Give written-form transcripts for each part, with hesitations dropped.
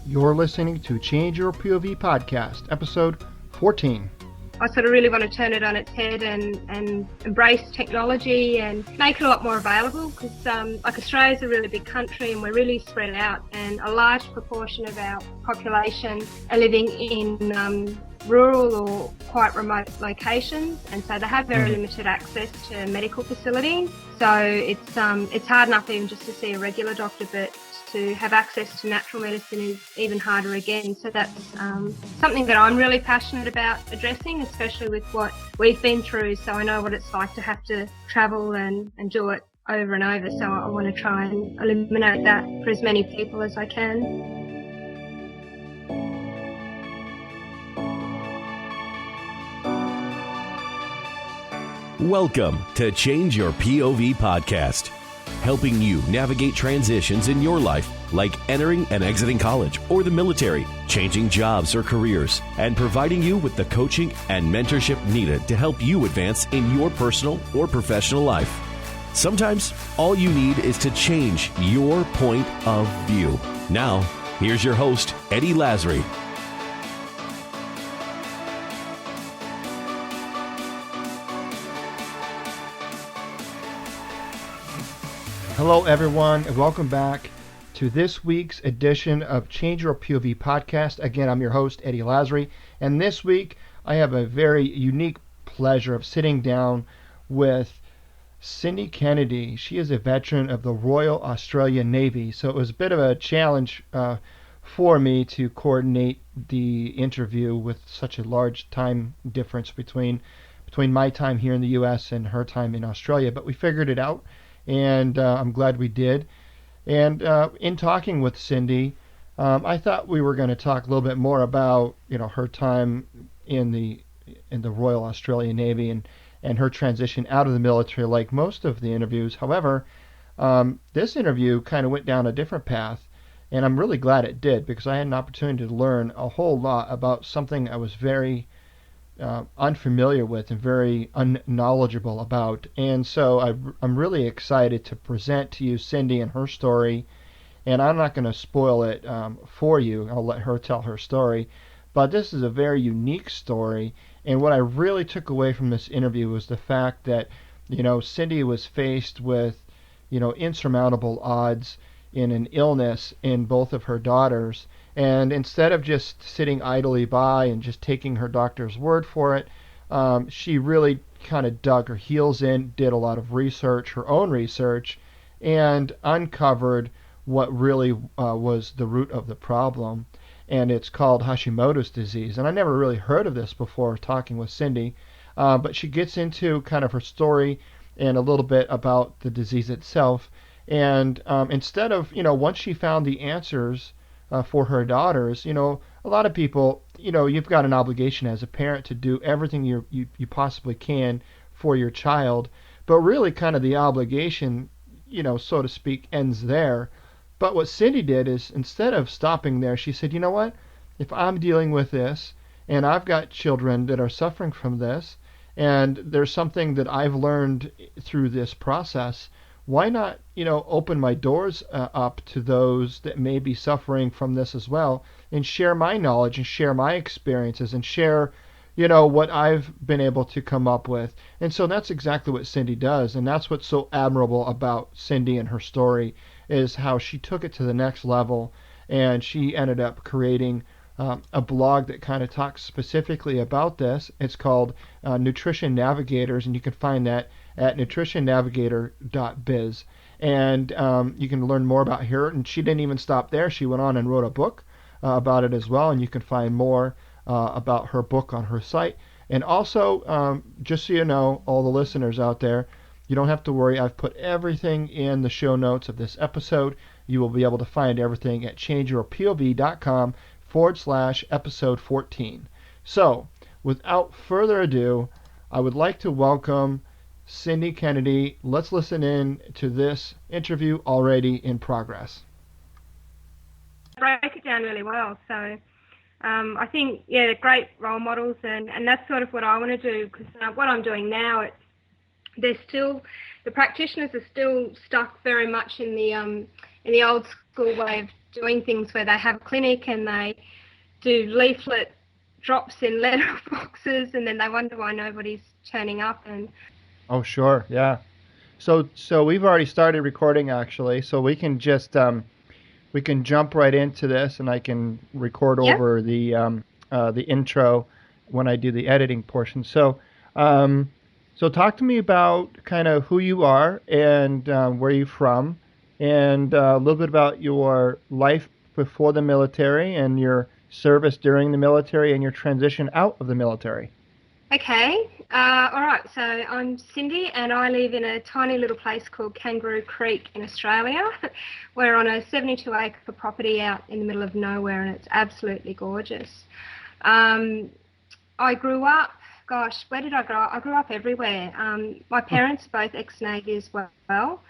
You're listening to Change Your POV podcast, episode 14. I sort of really want to turn it on its head and embrace technology and make it a lot more available because like Australia's a really big country and we're really spread out, and a large proportion of our population are living in rural or quite remote locations, and so they have very limited access to medical facilities. So it's hard enough even just to see a regular doctor, but to have access to natural medicine is even harder again. So that's something that I'm really passionate about addressing, especially with what we've been through. So I know what it's like to have to travel and do it over and over. So I want to try and eliminate that for as many people as I can. Welcome to Change Your POV podcast, helping you navigate transitions in your life, like entering and exiting college or the military, changing jobs or careers, and providing you with the coaching and mentorship needed to help you advance in your personal or professional life. Sometimes all you need is to change your point of view. Now, here's your host, Eddie Lazary. Hello, everyone, and welcome back to this week's edition of Change Your POV podcast. Again, I'm your host, Eddie Lazary, and this week I have a very unique pleasure of sitting down with Cindy Kennedy. She is a veteran of the Royal Australian Navy, so it was a bit of a challenge for me to coordinate the interview with such a large time difference between my time here in the U.S. and her time in Australia, but we figured it out. And I'm glad we did. And in talking with Cindy, I thought we were going to talk a little bit more about her time in the Royal Australian Navy and her transition out of the military, like most of the interviews. However, this interview kind of went down a different path, and I'm really glad it did, because I had an opportunity to learn a whole lot about something I was very unfamiliar with and very unknowledgeable about. And so I'm really excited to present to you Cindy and her story. And I'm not going to spoil it for you. I'll let her tell her story. But this is a very unique story. And what I really took away from this interview was the fact that, Cindy was faced with, insurmountable odds in an illness in both of her daughters. And instead of just sitting idly by and just taking her doctor's word for it, she really kind of dug her heels in, did a lot of research, her own research, and uncovered what really was the root of the problem. And it's called Hashimoto's disease. And I never really heard of this before talking with Cindy, but she gets into kind of her story and a little bit about the disease itself. And instead of, once she found the answers for her daughters, a lot of people, you've got an obligation as a parent to do everything you possibly can for your child, but really kind of the obligation, so to speak, ends there. But what Cindy did is, instead of stopping there, she said, you know what, if I'm dealing with this and I've got children that are suffering from this, and there's something that I've learned through this process, why not, open my doors up to those that may be suffering from this as well, and share my knowledge and share my experiences and share, what I've been able to come up with. And so that's exactly what Cindy does. And that's what's so admirable about Cindy and her story, is how she took it to the next level. And she ended up creating a blog that kind of talks specifically about this. It's called Nutrition Navigators, and you can find that at nutritionnavigator.biz. And you can learn more about her. And she didn't even stop there. She went on and wrote a book about it as well, and you can find more about her book on her site. And also, just so you know, all the listeners out there, you don't have to worry. I've put everything in the show notes of this episode. You will be able to find everything at changeyourpov.com/episode 14. So, without further ado, I would like to welcome Cindy Kennedy. Let's listen in to this interview already in progress. Break it down really well. So I think, they're great role models, and that's sort of what I want to do, because what I'm doing now, the practitioners are still stuck very much in the old school way of doing things where they have a clinic and they do leaflet drops in letter boxes, and then they wonder why nobody's turning up. And Oh, sure. Yeah. So we've already started recording actually, so we can just we can jump right into this, and I can record yeah, over the intro when I do the editing portion. Um, so talk to me about kind of who you are and where you're from, and a little bit about your life before the military and your service during the military and your transition out of the military. okay. All right, so I'm Cindy, and I live in a tiny little place called Kangaroo Creek in Australia. We're on a 72-acre property out in the middle of nowhere, and it's absolutely gorgeous. I grew up, gosh, where did I grow up? I grew up everywhere. My parents are both ex-Navy as well.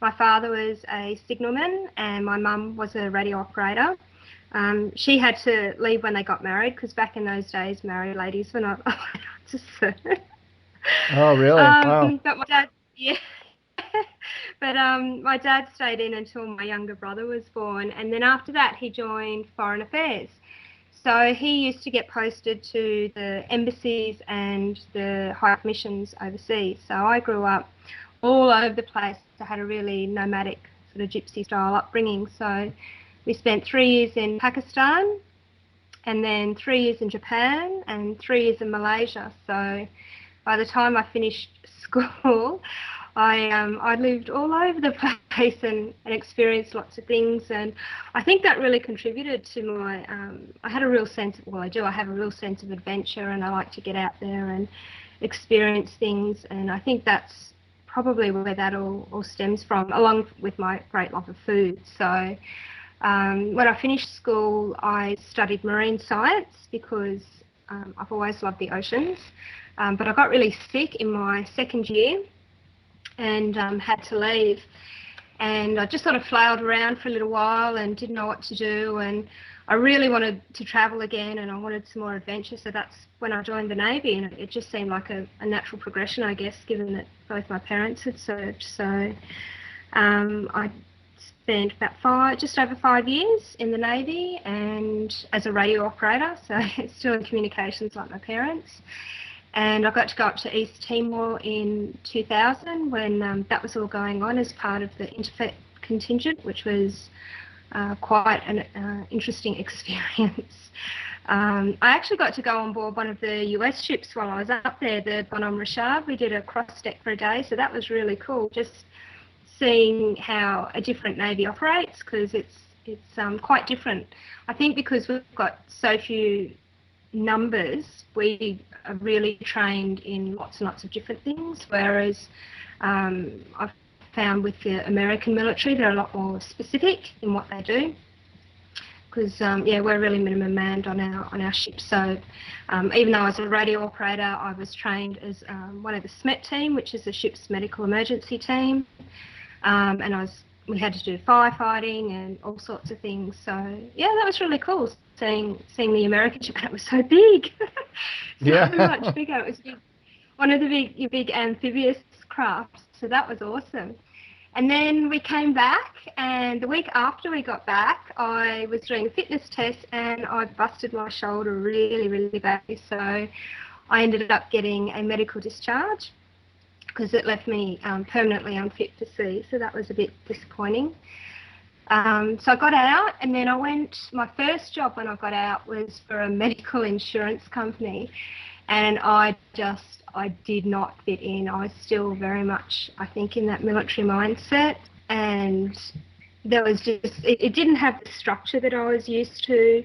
My father was a signalman, and my mum was a radio operator. She had to leave when they got married, because back in those days, married ladies were not allowed to serve. Oh, really? Wow. But my dad, yeah. But my dad stayed in until my younger brother was born, and then after that, he joined Foreign Affairs. So he used to get posted to the embassies and the high commissions overseas. So I grew up all over the place. I had a really nomadic sort of gypsy style upbringing. So we spent 3 years in Pakistan, and then 3 years in Japan, and 3 years in Malaysia. So by the time I finished school, I lived all over the place and experienced lots of things, and I think that really contributed to my. I had a real sense. Well, I do. I have a real sense of adventure, and I like to get out there and experience things, and I think that's probably where that all stems from, along with my great love of food. So when I finished school, I studied marine science because I've always loved the oceans, but I got really sick in my second year and had to leave. And I just sort of flailed around for a little while and didn't know what to do. And I really wanted to travel again, and I wanted some more adventure. So that's when I joined the Navy, and it just seemed like a natural progression, I guess, given that both my parents had served. So I spent about just over 5 years in the Navy and as a radio operator, so still in communications like my parents. And I got to go up to East Timor in 2000 when that was all going on as part of the Interfleet contingent, which was quite an interesting experience. I actually got to go on board one of the US ships while I was up there, the Bonhomme Richard. We did a cross deck for a day, so that was really cool, just seeing how a different Navy operates, because it's quite different. I think because we've got so few numbers, we are really trained in lots and lots of different things, whereas I've found with the American military they're a lot more specific in what they do, because we're really minimum manned on our ship. So even though I was a radio operator, I was trained as one of the SMET team, which is the ship's medical emergency team, and we had to do firefighting and all sorts of things. So yeah, that was really cool seeing the American ship, and it was so big. So much bigger. It was one of the big amphibious crafts. So that was awesome. And then we came back, and the week after we got back, I was doing a fitness test, and I busted my shoulder really, really badly. So I ended up getting a medical discharge, because it left me permanently unfit for sea, so that was a bit disappointing. So I got out, and then my first job when I got out was for a medical insurance company, and I did not fit in. I was still very much, I think, in that military mindset, and there was it didn't have the structure that I was used to.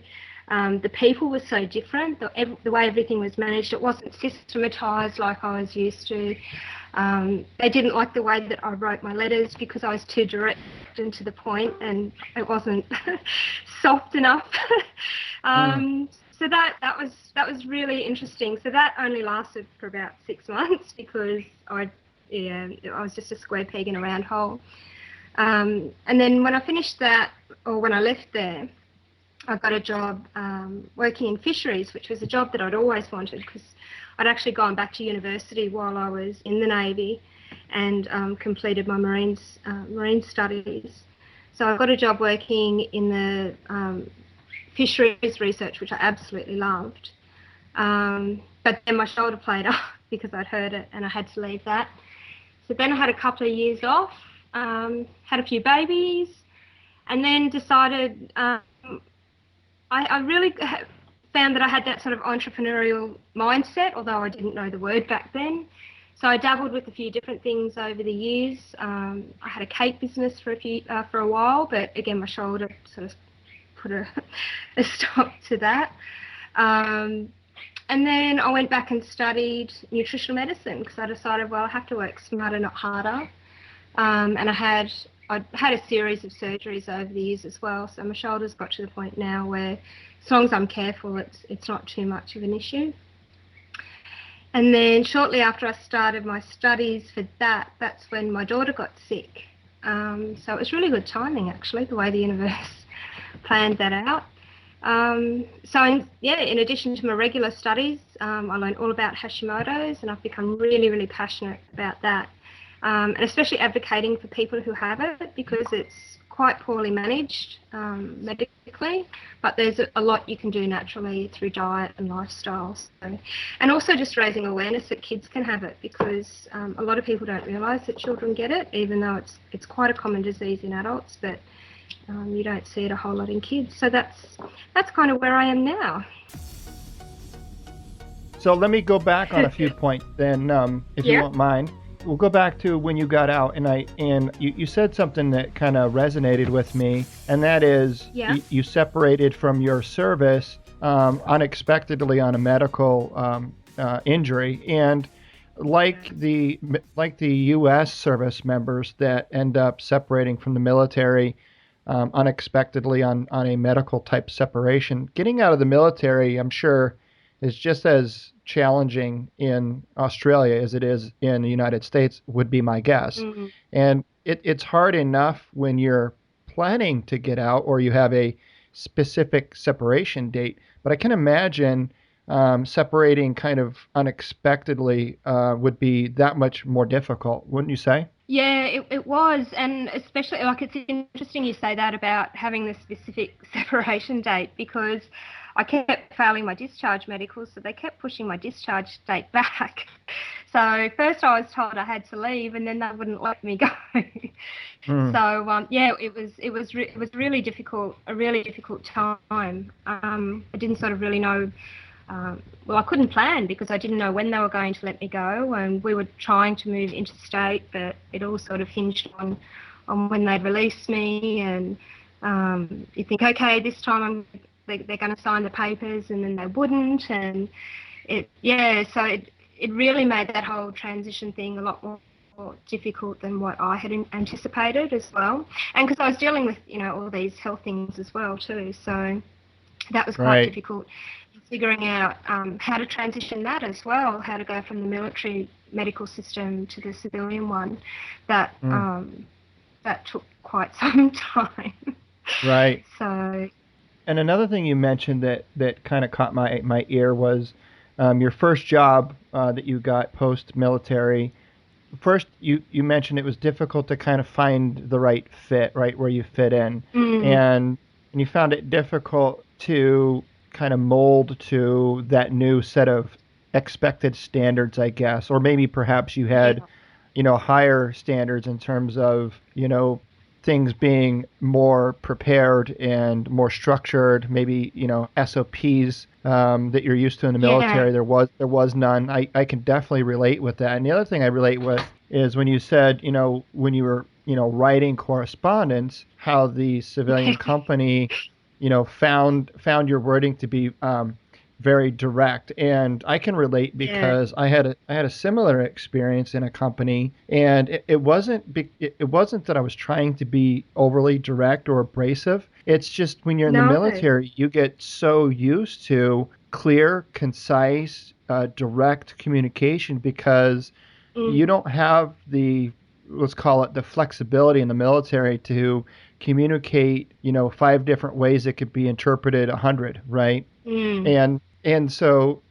The people were so different. The way everything was managed, it wasn't systematised like I was used to. They didn't like the way that I wrote my letters because I was too direct and to the point, and it wasn't soft enough. So that was really interesting. So that only lasted for about 6 months because I was just a square peg in a round hole. And then when I finished that, or when I left there, I got a job working in fisheries, which was a job that I'd always wanted, because I'd actually gone back to university while I was in the Navy and completed my marine studies. So I got a job working in the fisheries research, which I absolutely loved. But then my shoulder played up because I'd hurt it and I had to leave that. So then I had a couple of years off, had a few babies, and then decided I really found that I had that sort of entrepreneurial mindset, although I didn't know the word back then. So I dabbled with a few different things over the years. I had a cake business for a while, but again, my shoulder sort of put a stop to that. And then I went back and studied nutritional medicine because I decided, well, I have to work smarter, not harder. And I'd had a series of surgeries over the years as well, so my shoulder's got to the point now where, as long as I'm careful, it's not too much of an issue. And then shortly after I started my studies for that's when my daughter got sick. So it was really good timing, actually, the way the universe planned that out. In addition to my regular studies, I learned all about Hashimoto's, and I've become really, really passionate about that. And especially advocating for people who have it, because it's quite poorly managed medically, but there's a lot you can do naturally through diet and lifestyle. So, and also just raising awareness that kids can have it, because a lot of people don't realise that children get it, even though it's quite a common disease in adults, but you don't see it a whole lot in kids. So that's kind of where I am now. So let me go back on a few points then, if you don't mind. We'll go back to when you got out, and you said something that kind of resonated with me, and that is you separated from your service unexpectedly on a medical injury, and like the U.S. service members that end up separating from the military unexpectedly on a medical type separation, getting out of the military, I'm sure, is just as challenging in Australia as it is in the United States, would be my guess. Mm-hmm. And it's hard enough when you're planning to get out or you have a specific separation date, but I can imagine separating kind of unexpectedly would be that much more difficult, wouldn't you say? Yeah, it was, and especially, like, it's interesting you say that about having the specific separation date, because I kept failing my discharge medicals, so they kept pushing my discharge date back. So first I was told I had to leave, and then they wouldn't let me go. So it was really difficult, a really difficult time. I didn't sort of really know. I couldn't plan because I didn't know when they were going to let me go, and we were trying to move interstate, but it all sort of hinged on when they'd release me. And you think, okay, this time they're going to sign the papers, and then they wouldn't, and it really made that whole transition thing a lot more difficult than what I had anticipated as well. And because I was dealing with all these health things as well too, so that was quite difficult. Figuring out how to transition that as well, how to go from the military medical system to the civilian one. That took quite some time. Right. So. And another thing you mentioned that kind of caught my ear was your first job that you got post-military. First, you mentioned it was difficult to kind of find the right fit, right, where you fit in. And you found it difficult to kind of mold to that new set of expected standards, I guess, or maybe perhaps you had, higher standards in terms of, things being more prepared and more structured, maybe, SOPs that you're used to in the military. There was none. I can definitely relate with that. And the other thing I relate with is when you said, when you were, writing correspondence, how the civilian company found your wording to be very direct, and I can relate because I had a similar experience in a company, and it wasn't that I was trying to be overly direct or abrasive. It's just when you're in the military, you get so used to clear, concise, direct communication because you don't have the, let's call it, the flexibility in the military to communicate, 5 different ways it could be interpreted 100, right? And so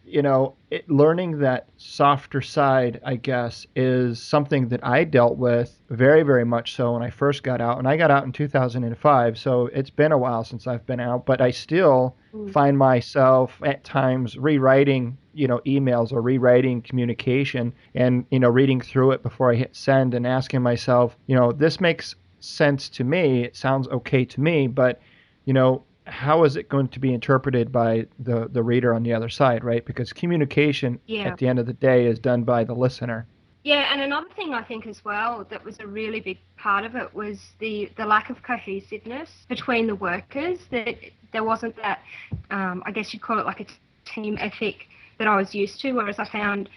learning that softer side, I guess, is something that I dealt with very, very much so when I first got out. And I got out in 2005, so it's been a while since I've been out, but I still find myself at times rewriting, emails or rewriting communication and, reading through it before I hit send and asking myself, this makes sense to me. It sounds okay to me, but, how is it going to be interpreted by the reader on the other side, right? Because communication Yeah. at the end of the day is done by the listener. Yeah, and another thing I think as well that was a really big part of it was the lack of cohesiveness between the workers, that there wasn't that, I guess you'd call it like a team ethic that I was used to, whereas I found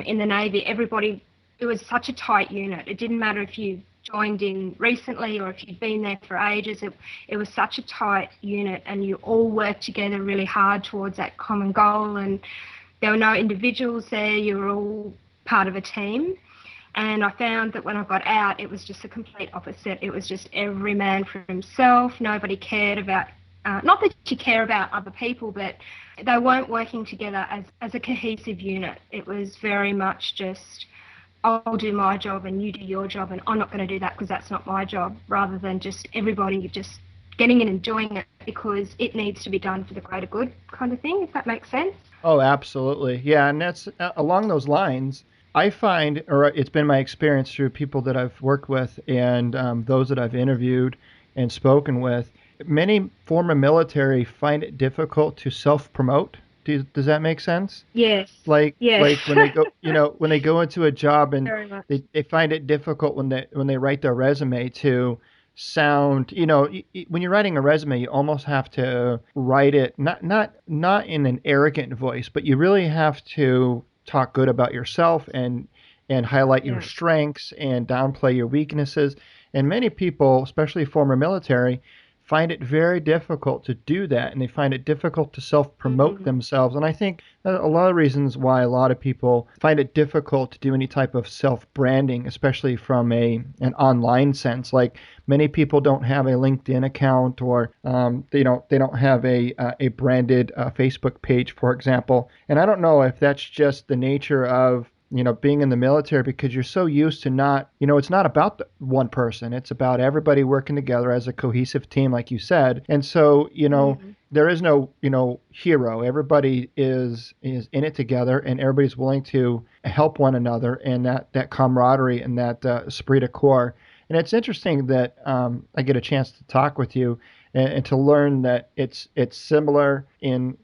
in the Navy, it was such a tight unit. It didn't matter if you joined in recently or if you'd been there for ages. It was such a tight unit, and you all worked together really hard towards that common goal, and there were no individuals there. You were all part of a team. And I found that when I got out, it was just the complete opposite. It was just every man for himself. Nobody cared about, not that you care about other people, but they weren't working together as a cohesive unit. It was very much just, I'll do my job and you do your job, and I'm not going to do that because that's not my job, rather than just everybody just getting in and doing it because it needs to be done for the greater good kind of thing, if that makes sense. Oh, absolutely. Yeah, and that's along those lines. I find, or it's been my experience through people that I've worked with and those that I've interviewed and spoken with, many former military find it difficult to self-promote. Does that make sense? Yes. Like Yes. when they go, when they go into a job and Very much. they find it difficult when they write their resume to sound, when you're writing a resume, you almost have to write it not in an arrogant voice, but you really have to talk good about yourself and highlight your strengths and downplay your weaknesses. And many people, especially former military, find it very difficult to do that, and they find it difficult to self-promote themselves. And I think a lot of reasons why a lot of people find it difficult to do any type of self-branding, especially from an online sense. Like many people don't have a LinkedIn account, or they don't have a branded Facebook page, for example. And I don't know if that's just the nature of being in the military, because you're so used to not, it's not about the one person. It's about everybody working together as a cohesive team, like you said. And so, there is no, hero. Everybody is in it together, and everybody's willing to help one another, and that camaraderie and that esprit de corps. And it's interesting that I get a chance to talk with you and to learn that it's similar in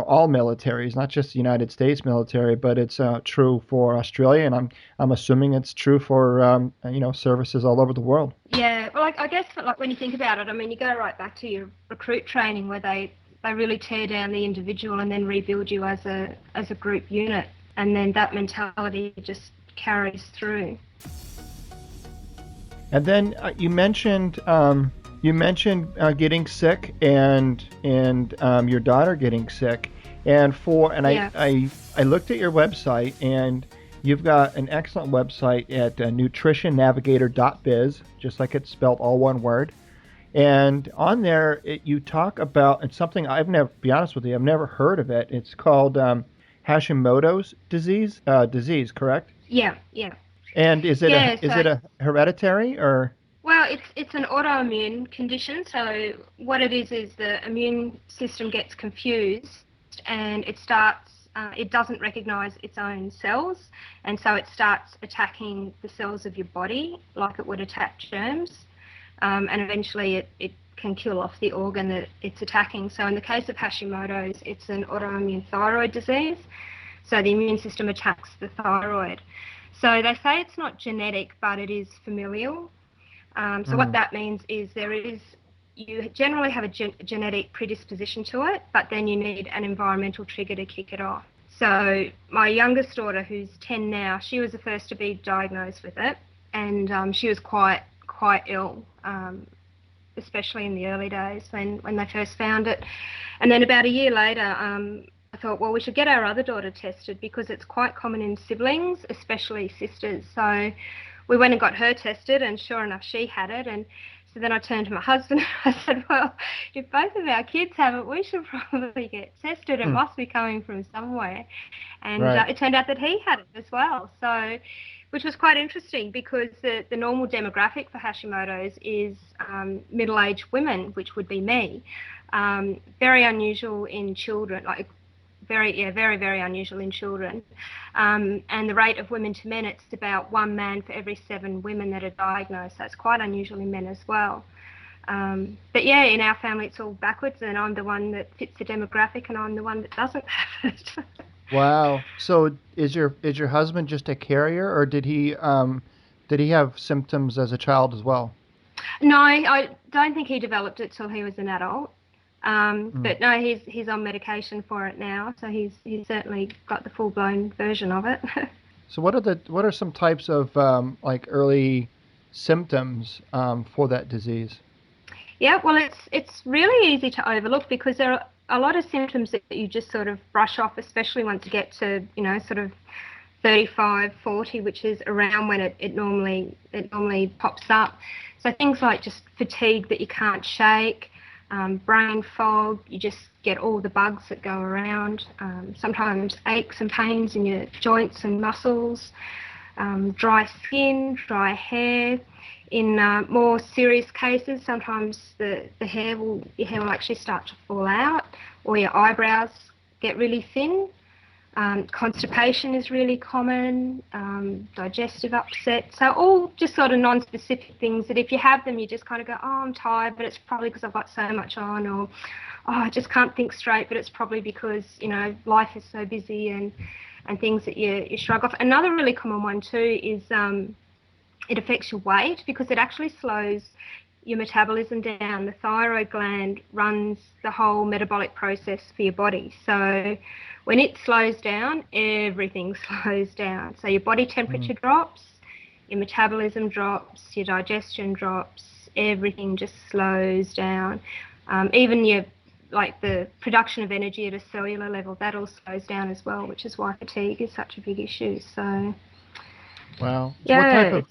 all militaries, not just the United States military, but it's true for Australia, and I'm assuming it's true for services all over the world. Yeah, well, I guess when you think about it, I mean, you go right back to your recruit training where they really tear down the individual and then rebuild you as a group unit, and then that mentality just carries through. And then you mentioned getting sick and your daughter getting sick, I looked at your website, and you've got an excellent website at nutritionnavigator.biz, just like it's spelled all one word. And on there you talk about, and something I've never heard of it. It's called Hashimoto's disease, correct? Yeah. And is it a hereditary or? Well, it's an autoimmune condition. So what it is the immune system gets confused, and it doesn't recognize its own cells, and so it starts attacking the cells of your body like it would attack germs, and eventually it can kill off the organ that it's attacking. So in the case of Hashimoto's, it's an autoimmune thyroid disease. So the immune system attacks the thyroid. So they say it's not genetic, but it is familial. So what that means is you generally have a genetic predisposition to it, but then you need an environmental trigger to kick it off. So my youngest daughter, who's 10 now, she was the first to be diagnosed with it, and she was quite ill, especially in the early days when they first found it. And then about a year later, I thought, well, we should get our other daughter tested because it's quite common in siblings, especially sisters. So we went and got her tested, and sure enough, she had it. And So then I turned to my husband and I said, well, if both of our kids have it, we should probably get tested. It must be coming from somewhere. And Right. it turned out that he had it as well. So, which was quite interesting because the normal demographic for Hashimoto's is middle-aged women, which would be me. Very unusual in children, like very, very unusual in children. And the rate of women to men, it's about 1 man for every 7 women that are diagnosed. So it's quite unusual in men as well. But yeah, in our family, it's all backwards, and I'm the one that fits the demographic, and I'm the one that doesn't have it. Wow. So is your husband just a carrier, or did he have symptoms as a child as well? No, I don't think he developed it till he was an adult. But no, he's on medication for it now, so he's certainly got the full-blown version of it. So what are some types of like early symptoms for that disease? Yeah, well, it's really easy to overlook because there are a lot of symptoms that you just sort of brush off, especially once you get to, sort of 35, 40, which is around when it normally pops up. So things like just fatigue that you can't shake, brain fog, you just get all the bugs that go around, sometimes aches and pains in your joints and muscles, dry skin, dry hair. In more serious cases, sometimes your hair will actually start to fall out, or your eyebrows get really thin. Constipation is really common, digestive upset. So all just sort of non-specific things that if you have them, you just kind of go, oh, I'm tired, but it's probably because I've got so much on, or oh, I just can't think straight, but it's probably because, life is so busy and things that you shrug off. Another really common one too is it affects your weight because it actually slows your metabolism down. The thyroid gland runs the whole metabolic process for your body. So when it slows down, everything slows down. So your body temperature drops, your metabolism drops, your digestion drops, everything just slows down. Even the production of energy at a cellular level, that all slows down as well, which is why fatigue is such a big issue. So Wow. So yeah,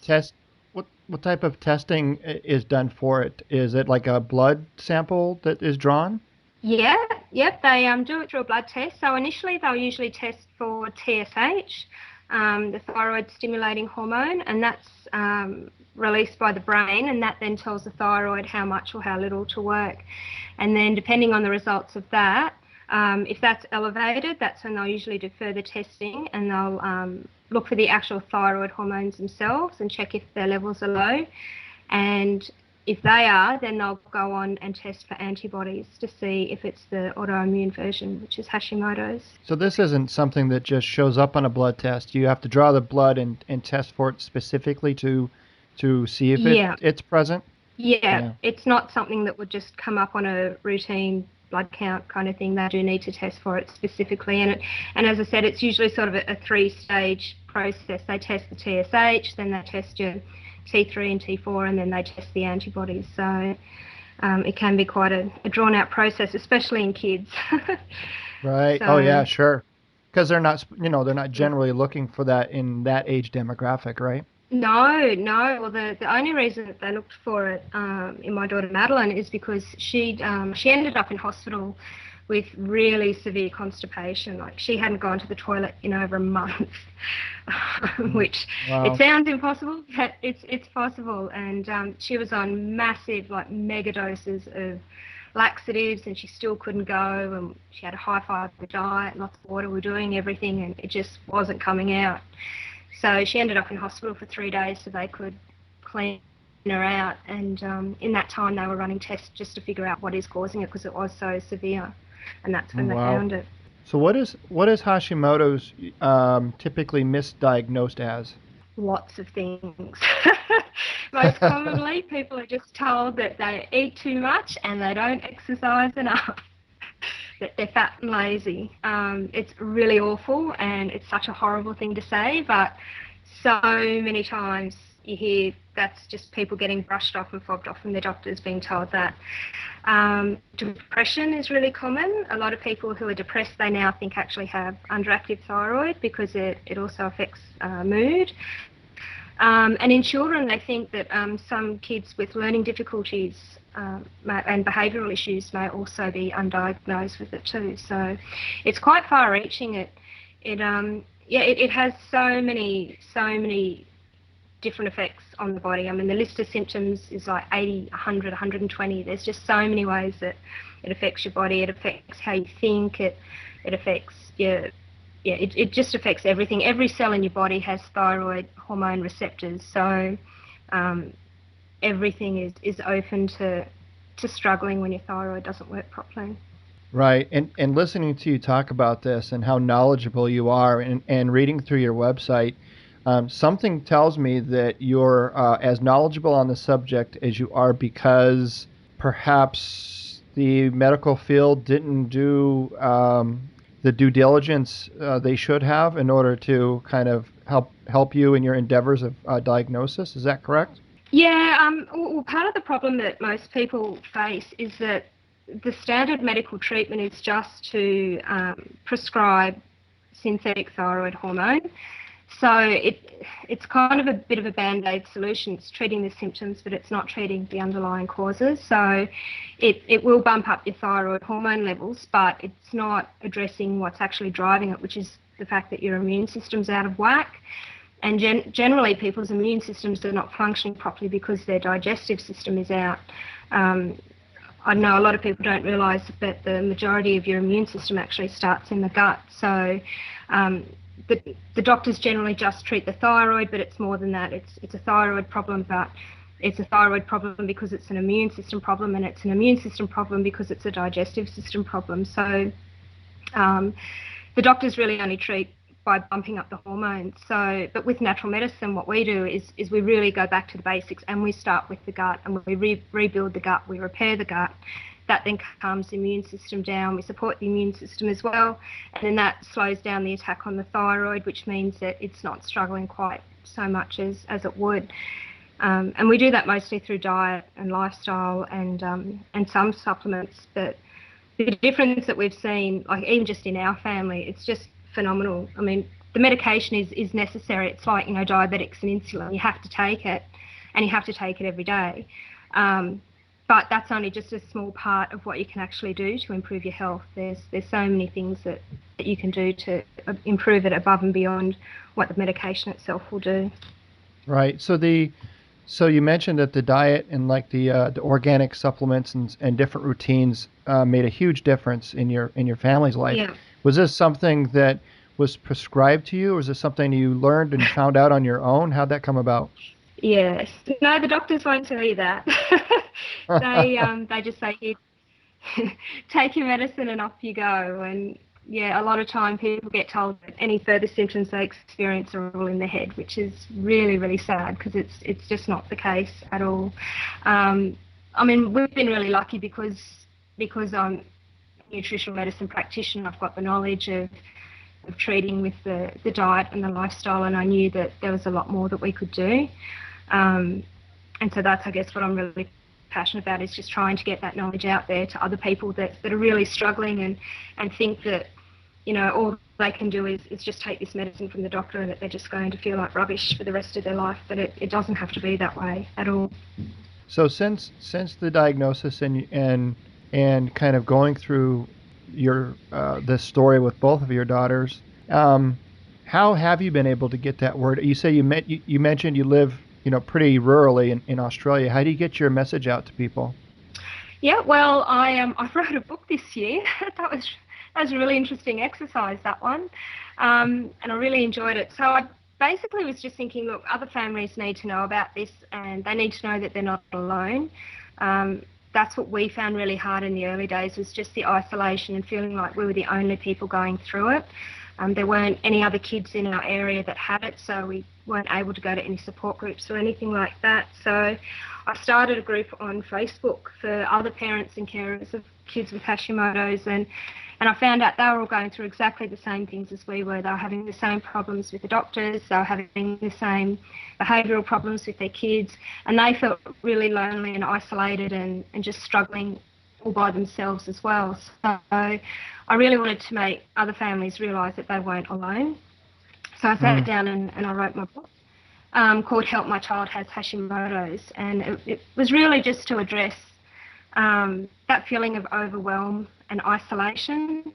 what type of testing is done for it? Is it like a blood sample that is drawn? yeah, yep. They do it through a blood test. So initially, they'll usually test for TSH, the thyroid stimulating hormone, and that's released by the brain, and that then tells the thyroid how much or how little to work. And then, depending on the results of that, if that's elevated, that's when they'll usually do further testing, and they'll look for the actual thyroid hormones themselves and check if their levels are low. And if they are, then they'll go on and test for antibodies to see if it's the autoimmune version, which is Hashimoto's. So this isn't something that just shows up on a blood test. You have to draw the blood and test for it specifically to see if it's present? Yeah, it's not something that would just come up on a routine blood count kind of thing. They do need to test for it specifically. And as I said, it's usually sort of a 3-stage process. They test the TSH, then they test your T3 and T4, and then they test the antibodies. So it can be quite a drawn-out process, especially in kids. Right. So, oh yeah, sure. Because they're not generally looking for that in that age demographic, right? No. Well, the only reason that they looked for it in my daughter Madeline is because she ended up in hospital with really severe constipation. Like she hadn't gone to the toilet in over a month, which it sounds impossible, but it's possible. And she was on massive, mega doses of laxatives, and she still couldn't go. And she had a high fibre diet, lots of water. We're doing everything, and it just wasn't coming out. So she ended up in hospital for 3 days so they could clean her out. And in that time, they were running tests just to figure out what is causing it because it was so severe. And that's when they found it. So what is Hashimoto's typically misdiagnosed as? Lots of things. Most commonly, people are just told that they eat too much and they don't exercise enough. That they're fat and lazy. It's really awful and it's such a horrible thing to say, but so many times you hear that's just people getting brushed off and fobbed off from their doctors being told that. Depression is really common. A lot of people who are depressed, they now think actually have underactive thyroid because it also affects mood. And in children, they think that some kids with learning difficulties and behavioural issues may also be undiagnosed with it too. So it's quite far-reaching. It has so many different effects on the body. I mean, the list of symptoms is like 80, 100, 120. There's just so many ways that it affects your body. It affects how you think. It affects your it just affects everything. Every cell in your body has thyroid hormone receptors, so everything is open to struggling when your thyroid doesn't work properly. Right. And listening to you talk about this and how knowledgeable you are, and reading through your website, something tells me that you're as knowledgeable on the subject as you are because perhaps the medical field didn't do the due diligence they should have in order to kind of help you in your endeavors of diagnosis. Is that correct? Yeah, well, part of the problem that most people face is that the standard medical treatment is just to prescribe synthetic thyroid hormone. So it's kind of a bit of a band-aid solution. It's treating the symptoms, but it's not treating the underlying causes. So it will bump up your thyroid hormone levels, but it's not addressing what's actually driving it, which is the fact that your immune system's out of whack. And generally, people's immune systems are not functioning properly because their digestive system is out. I know a lot of people don't realise that the majority of your immune system actually starts in the gut. So the doctors generally just treat the thyroid, but it's more than that. It's a thyroid problem, but it's a thyroid problem because it's an immune system problem, and it's an immune system problem because it's a digestive system problem. So the doctors really only treat by bumping up the hormones. So, but with natural medicine, what we do is we really go back to the basics, and we start with the gut, and we rebuild the gut, we repair the gut. That then calms the immune system down. We support the immune system as well, and then that slows down the attack on the thyroid, which means that it's not struggling quite so much as it would. And we do that mostly through diet and lifestyle and some supplements. But the difference that we've seen, like even just in our family, it's just phenomenal. I mean, the medication is necessary. It's like, diabetics and insulin. You have to take it, and you have to take it every day. But that's only just a small part of what you can actually do to improve your health. There's so many things that you can do to improve it above and beyond what the medication itself will do. Right. So you mentioned that the diet and like the organic supplements and different routines made a huge difference in your family's life. Yeah. Was this something that was prescribed to you, or was this something you learned and found out on your own? How'd that come about? Yes. No, the doctors won't tell you that. They just say, "Here, take your medicine and off you go." And yeah, a lot of time people get told that any further symptoms they experience are all in their head, which is really, really sad because it's just not the case at all. I mean, we've been really lucky because I'm a nutritional medicine practitioner. I've got the knowledge of treating with the diet and the lifestyle, and I knew that there was a lot more that we could do. And so that's, I guess, what I'm really passionate about, is just trying to get that knowledge out there to other people that are really struggling and think that, all they can do is just take this medicine from the doctor and that they're just going to feel like rubbish for the rest of their life. But it doesn't have to be that way at all. So since the diagnosis and kind of going through your this story with both of your daughters, how have you been able to get that word? You say you mentioned you live pretty rurally in Australia. How do you get your message out to people? Yeah, well, I wrote a book this year. That was a really interesting exercise, that one, and I really enjoyed it. So I basically was just thinking, look, other families need to know about this, and they need to know that they're not alone. That's what we found really hard in the early days, was just the isolation and feeling like we were the only people going through it. There weren't any other kids in our area that had it, so we weren't able to go to any support groups or anything like that. So I started a group on Facebook for other parents and carers of kids with Hashimoto's, and I found out they were all going through exactly the same things as we were. They were having the same problems with the doctors, they were having the same behavioural problems with their kids, and they felt really lonely and isolated and just struggling all by themselves as well. So I really wanted to make other families realise that they weren't alone. So I sat down and I wrote my book. called Help My Child Has Hashimoto's. And it was really just to address that feeling of overwhelm and isolation,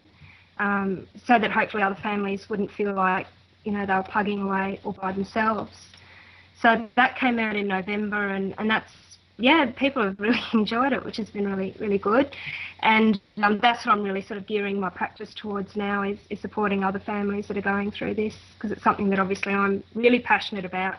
so that hopefully other families wouldn't feel like, they were plugging away all by themselves. So that came out in November, and that's, people have really enjoyed it, which has been really, really good. And that's what I'm really sort of gearing my practice towards now, is supporting other families that are going through this, because it's something that obviously I'm really passionate about,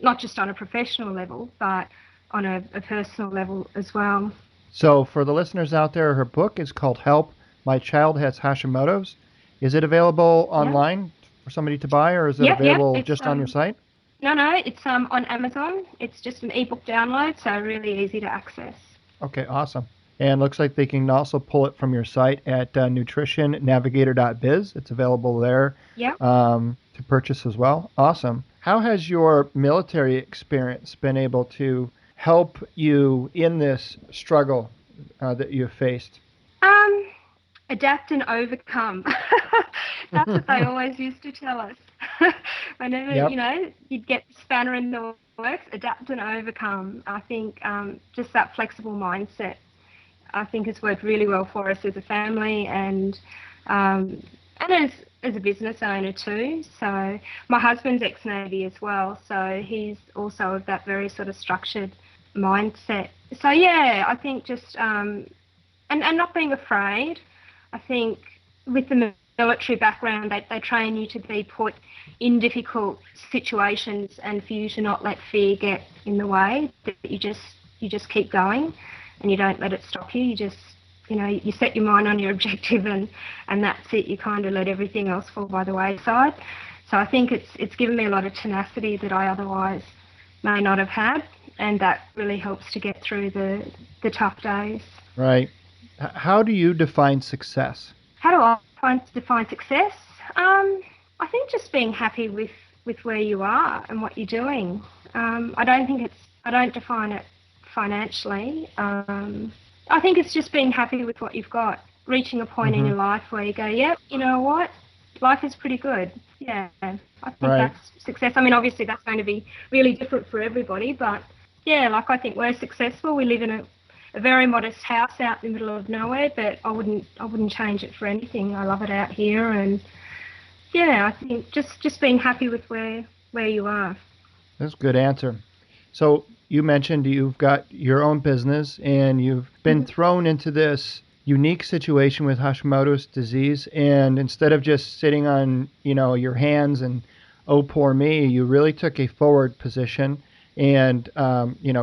not just on a professional level, but on a personal level as well. So for the listeners out there, her book is called Help My Child Has Hashimoto's. Is it available online for somebody to buy, or is it available just on your site? No, it's on Amazon. It's just an ebook download, so really easy to access. Okay, awesome. And looks like they can also pull it from your site at nutritionnavigator.biz. It's available there to purchase as well. Awesome. How has your military experience been able to help you in this struggle that you've faced? Adapt and overcome. That's what they always used to tell us. Whenever, you'd get the spanner in the works, adapt and overcome. I think just that flexible mindset, I think, has worked really well for us as a family and as a business owner too. So my husband's ex-Navy as well, so he's also of that very sort of structured mindset. So I think just and not being afraid. I think with the military background, they train you to be put in difficult situations and for you to not let fear get in the way. That you just keep going, and you don't let it stop you. You just you set your mind on your objective, and that's it. You kind of let everything else fall by the wayside. So I think it's given me a lot of tenacity that I otherwise may not have had, and that really helps to get through the tough days. Right. How do you define success? How do I define success? I think just being happy with where you are and what you're doing. I don't define it financially. I think it's just being happy with what you've got, reaching a point in your life where you go, yep, you know what, life is pretty good. Yeah, I think that's success. I mean, obviously that's going to be really different for everybody, but I think we're successful. We live in a very modest house out in the middle of nowhere, but I wouldn't change it for anything. I love it out here, and I think just being happy with where you are. That's a good answer. So you mentioned you've got your own business, and you've been thrown into this unique situation with Hashimoto's disease, and instead of just sitting on your hands and oh poor me, you really took a forward position and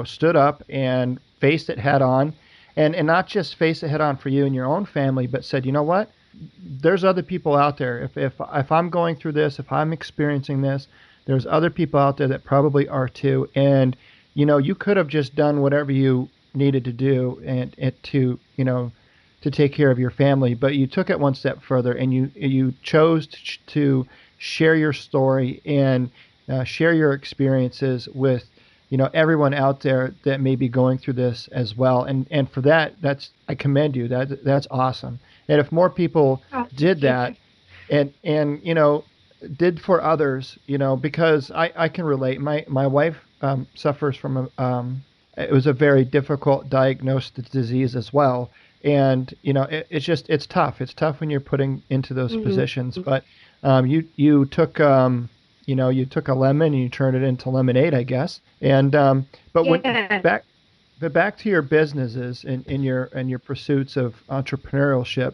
stood up and faced it head on, and not just face it head on for you and your own family, but said, you know what, there's other people out there. If I'm going through this, if I'm experiencing this, there's other people out there that probably are too. And you could have just done whatever you needed to do and to take care of your family, but you took it one step further, and you chose to share your story and share your experiences with everyone out there that may be going through this as well. And for that, I commend you. That's awesome. And if more people did that and did for others, because I can relate. My wife suffers from it was a very difficult diagnosed disease as well. And it's tough. It's tough when you're putting into those positions. But you took you took a lemon and you turned it into lemonade, I guess. And back to your businesses and your pursuits of entrepreneurship.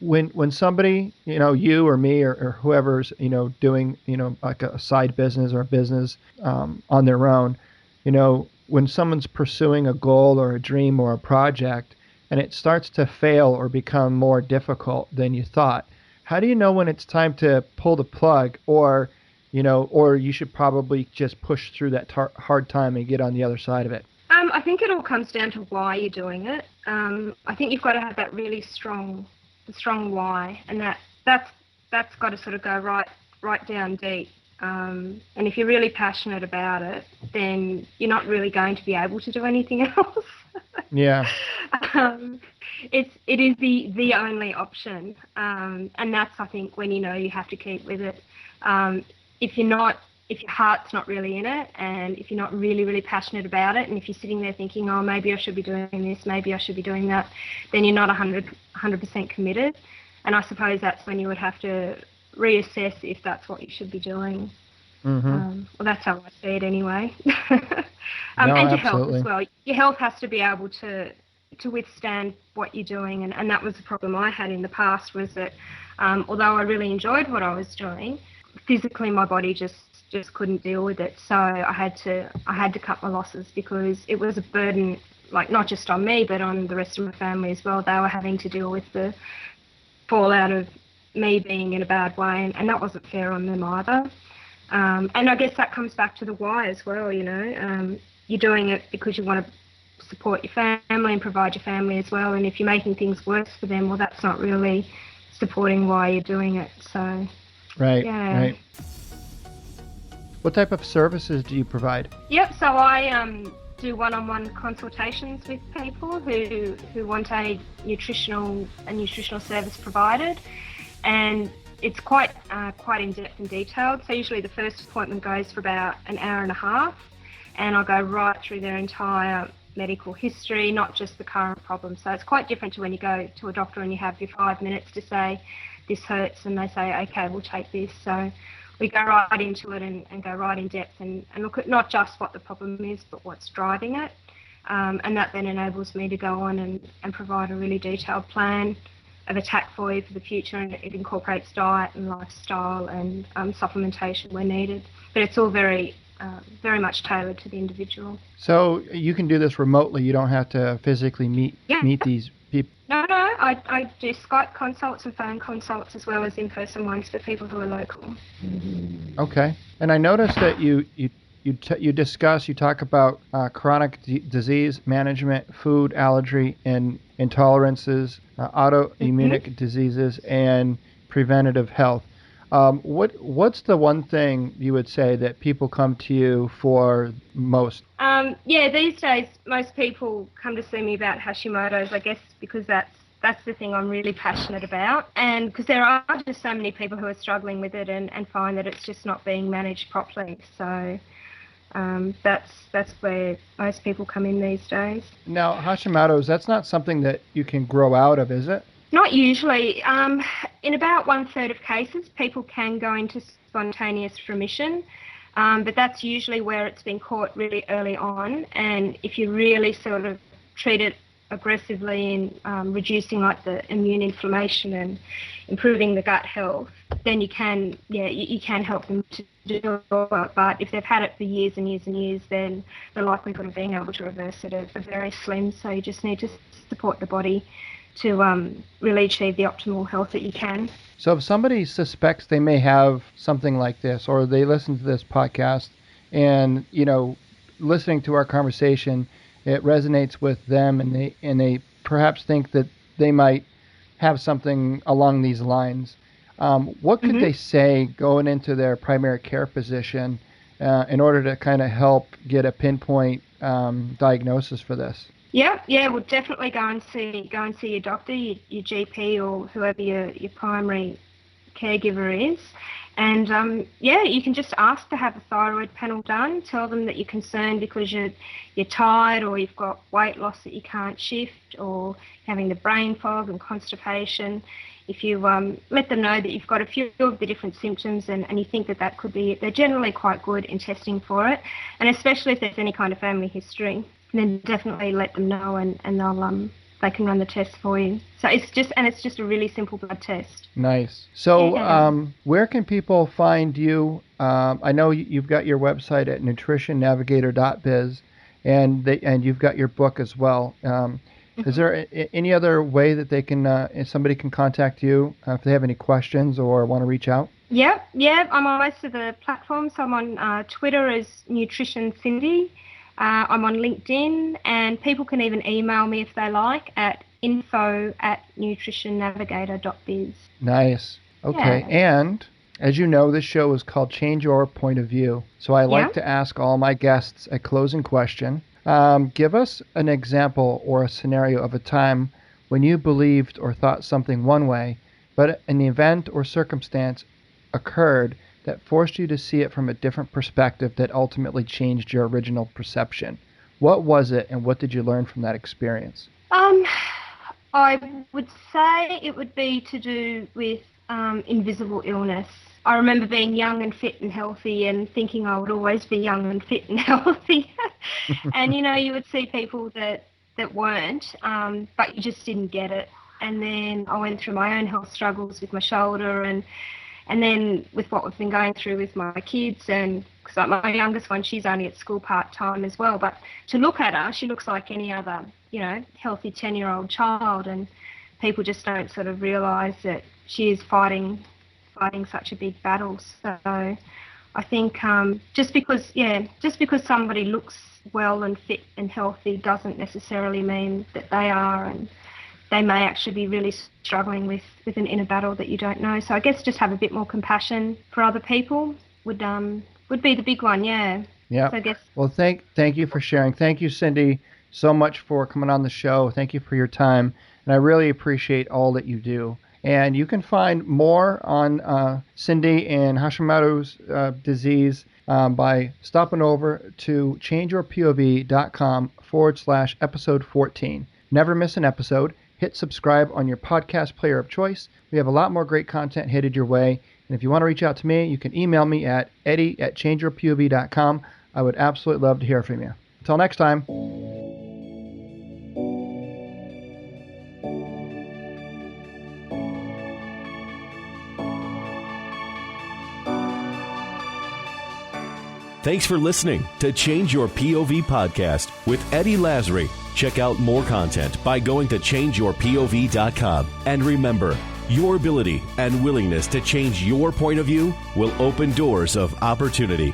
When somebody, you or me or whoever's, doing, like a side business or a business on their own, when someone's pursuing a goal or a dream or a project and it starts to fail or become more difficult than you thought, how do you know when it's time to pull the plug, or you should probably just push through that hard time and get on the other side of it? I think it all comes down to why you're doing it. I think you've got to have that really strong why, and that's got to sort of go right down deep. And if you're really passionate about it, then you're not really going to be able to do anything else. Yeah. It is the only option, and that's, I think, when you have to keep with it. If you're not if your heart's not really in it, and if you're not really, really passionate about it, and if you're sitting there thinking, oh, maybe I should be doing this, maybe I should be doing that, then you're not 100% committed. And I suppose that's when you would have to reassess if that's what you should be doing. Well, that's how I see it anyway. And your health as well. Your health has to be able to withstand what you're doing, and that was the problem I had in the past, was that although I really enjoyed what I was doing, physically my body just couldn't deal with it. So I had to cut my losses, because it was a burden, like not just on me but on the rest of my family as well. They were having to deal with the fallout of me being in a bad way, and that wasn't fair on them either. And I guess that comes back to the why as well, you know. You're doing it because you want to support your family and provide your family as well, and if you're making things worse for them, well, that's not really supporting why you're doing it. So Right. What type of services do you provide? Yep, so I do one-on-one consultations with people who want a nutritional service provided, and it's quite in-depth and detailed. So usually the first appointment goes for about an hour and a half, and I'll go right through their entire medical history, not just the current problem. So it's quite different to when you go to a doctor and you have your 5 minutes to say, this hurts, and they say, okay, we'll take this. So we go right into it and go right in depth and look at not just what the problem is, but what's driving it. And that then enables me to go on and provide a really detailed plan of attack for you for the future, and it incorporates diet and lifestyle and supplementation where needed. But it's all very much tailored to the individual. So you can do this remotely. You don't have to physically meet these people. No, I do Skype consults and phone consults, as well as in-person ones for people who are local. Okay. And I noticed that you talk about chronic disease management, food allergy and intolerances, autoimmune diseases, and preventative health. What's the one thing you would say that people come to you for most? These days most people come to see me about Hashimoto's, I guess, because that's the thing I'm really passionate about, and because there are just so many people who are struggling with it and find that it's just not being managed properly. So that's where most people come in these days. Now, Hashimoto's, that's not something that you can grow out of, is it? Not usually. In about 1/3 of cases, people can go into spontaneous remission, but that's usually where it's been caught really early on. And if you really sort of treat it aggressively in reducing like the immune inflammation and improving the gut health, then you can help them to do it. But if they've had it for years and years and years, then the likelihood of being able to reverse it are very slim. So you just need to support the body to really achieve the optimal health that you can. So if somebody suspects they may have something like this, or they listen to this podcast and, listening to our conversation, it resonates with them, and they perhaps think that they might have something along these lines, what could they say going into their primary care physician in order to kind of help get a pinpoint diagnosis for this? Yeah, well, definitely go and see your doctor, your GP, or whoever your primary caregiver is. And you can just ask to have a thyroid panel done. Tell them that you're concerned because you're tired, or you've got weight loss that you can't shift, or having the brain fog and constipation. If you let them know that you've got a few of the different symptoms and you think that could be it, they're generally quite good in testing for it. And especially if there's any kind of family history, then definitely let them know, and they can run the test for you. So it's just a really simple blood test. Nice. So where can people find you? I know you've got your website at nutritionnavigator.biz, and you've got your book as well. Is there any other way that they can, if somebody can contact you if they have any questions or want to reach out? Yeah. I'm on most of the platforms. I'm on Twitter as Nutrition Cindy. I'm on LinkedIn, and people can even email me if they like at info@nutritionnavigator.biz. Nice. Okay. Yeah. And as you know, this show is called Change Your Point of View. So I like to ask all my guests a closing question. Give us an example or a scenario of a time when you believed or thought something one way, but an event or circumstance occurred that forced you to see it from a different perspective that ultimately changed your original perception. What was it, and what did you learn from that experience? I would say it would be to do with invisible illness. I remember being young and fit and healthy and thinking I would always be young and fit and healthy. And, you would see people that weren't, but you just didn't get it. And then I went through my own health struggles with my shoulder and then with what we've been going through with my kids. And because like my youngest one, she's only at school part-time as well. But to look at her, she looks like any other, healthy 10-year-old child. And people just don't sort of realise that she is fighting such a big battle. So I think just because somebody looks well and fit and healthy doesn't necessarily mean that they are, and they may actually be really struggling with an inner battle that you don't know. So I guess just have a bit more compassion for other people would be the big one, yeah. Yeah. So I guess. Well, thank you for sharing. Thank you, Cindy, so much for coming on the show. Thank you for your time, and I really appreciate all that you do. And you can find more on Cindy and Hashimoto's disease by stopping over to changeyourpov.com/episode 14. Never miss an episode. Hit subscribe on your podcast player of choice. We have a lot more great content headed your way. And if you want to reach out to me, you can email me at eddie@changeyourpov.com. I would absolutely love to hear from you. Until next time. Thanks for listening to Change Your POV podcast with Eddie Lazary. Check out more content by going to changeyourpov.com. And remember, your ability and willingness to change your point of view will open doors of opportunity.